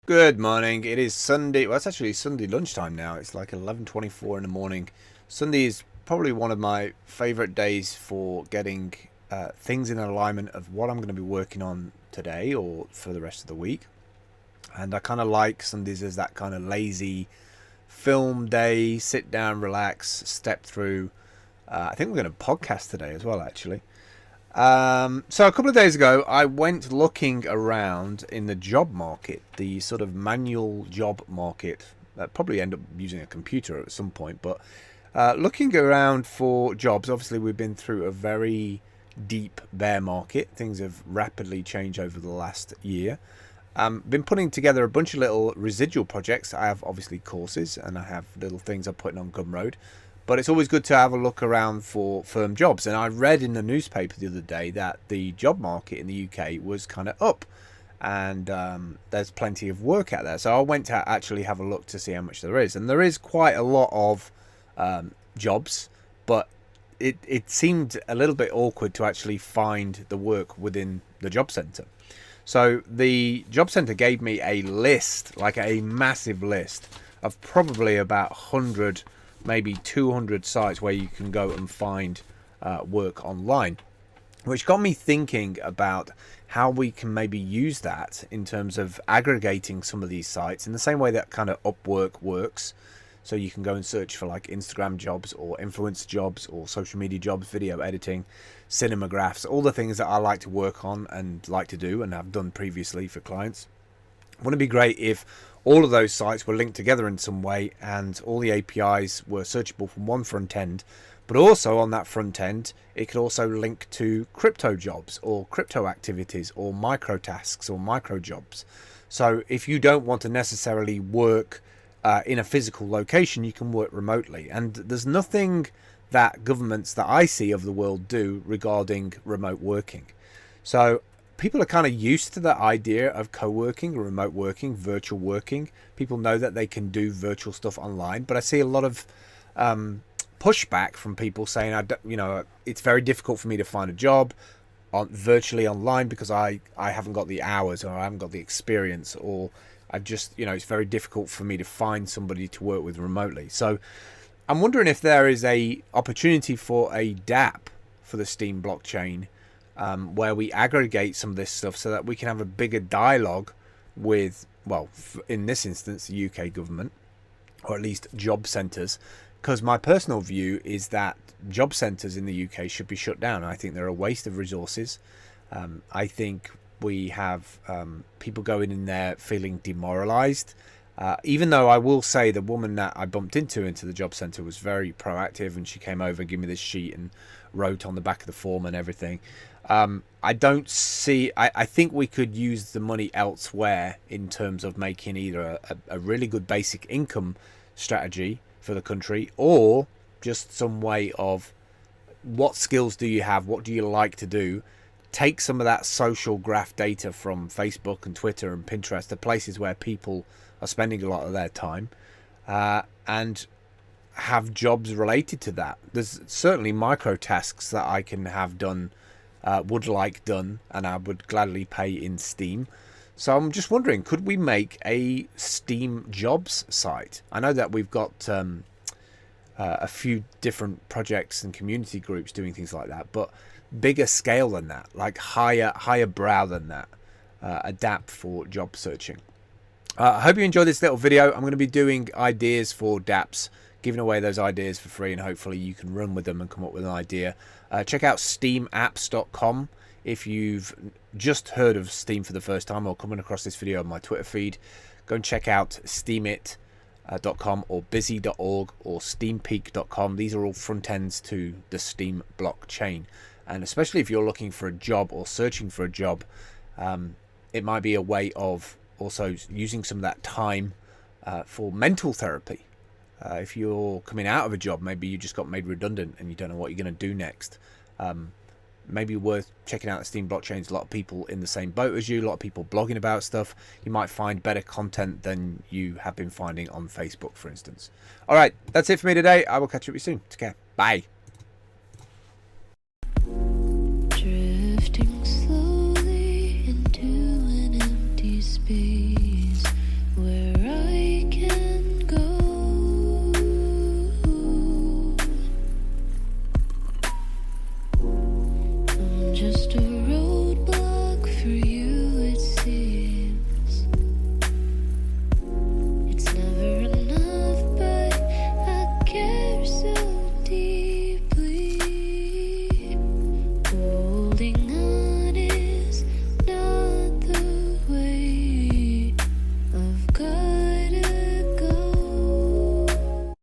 Good morning. It is Sunday. Well, it's actually Sunday lunchtime now. It's like 11:24 in the morning. Sunday is probably one of my favorite days for getting things in alignment of what I'm going to be working on today or for the rest of the week. And I kind of like Sundays as that kind of lazy film day, sit down, relax, step through. I think we're going to podcast today as well, actually. So a couple of days ago, I went looking around in the job market, the sort of manual job market. I'd probably end up using a computer at some point, but looking around for jobs. Obviously, we've been through a very deep bear market. Things have rapidly changed over the last year. Been putting together a bunch of little residual projects. I have obviously courses and I have little things I'm putting on Gumroad. But it's always good to have a look around for firm jobs. And I read in the newspaper the other day that the job market in the UK was kind of up. And there's plenty of work out there. So I went to actually have a look to see how much there is. And there is quite a lot of jobs. But it seemed a little bit awkward to actually find the work within the job centre. So the job centre gave me a list, like a massive list of probably about 100 maybe 200 sites where you can go and find work online, which got me thinking about how we can maybe use that in terms of aggregating some of these sites in the same way that kind of Upwork works. So you can go and search for like Instagram jobs or influencer jobs or social media jobs, video editing, cinemagraphs, all the things that I like to work on and like to do and have done previously for clients. Wouldn't it be great if all of those sites were linked together in some way and all the APIs were searchable from one front end, but also on that front end it could also link to crypto jobs or crypto activities or micro tasks or micro jobs. So if you don't want to necessarily work in a physical location, you can work remotely. And there's nothing that governments that I see of the world do regarding remote working. So people are kind of used to the idea of co-working, remote working, virtual working. People know that they can do virtual stuff online, but I see a lot of pushback from people saying, it's very difficult for me to find a job virtually online because I haven't got the hours or I haven't got the experience, or I just, it's very difficult for me to find somebody to work with remotely. So I'm wondering if there is a opportunity for a Dapp for the Steem blockchain, where we aggregate some of this stuff so that we can have a bigger dialogue with, well, in this instance, the UK government, or at least job centres, because my personal view is that job centres in the UK should be shut down. I think they're a waste of resources. I think we have people going in there feeling demoralised. Even though I will say the woman that I bumped into the job centre was very proactive, and she came over and gave me this sheet and wrote on the back of the form and everything. I don't see, I think we could use the money elsewhere in terms of making either a really good basic income strategy for the country, or just some way of what skills do you have, what do you like to do, take some of that social graph data from Facebook and Twitter and Pinterest, the places where people are spending a lot of their time, and have jobs related to that. There's certainly micro tasks that I can have done, would like done, and I would gladly pay in Steem. So I'm just wondering, could we make a Steem jobs site? I know that we've got a few different projects and community groups doing things like that, but bigger scale than that, like higher brow than that, adapt for job searching. I hope you enjoyed this little video. I'm going to be doing ideas for dApps, giving away those ideas for free, and hopefully you can run with them and come up with an idea. Check out steamapps.com if you've just heard of Steem for the first time or coming across this video on my Twitter feed. Go and check out steemit.com or busy.org or steampeak.com. These are all front ends to the Steem blockchain. And especially if you're looking for a job or searching for a job, it might be a way of also using some of that time for mental therapy. If you're coming out of a job, maybe you just got made redundant and you don't know what you're going to do next. Maybe worth checking out the Steem blockchain. There's a lot of people in the same boat as you, a lot of people blogging about stuff. You might find better content than you have been finding on Facebook, for instance. All right, that's it for me today. I will catch up with you soon. Take care. Bye.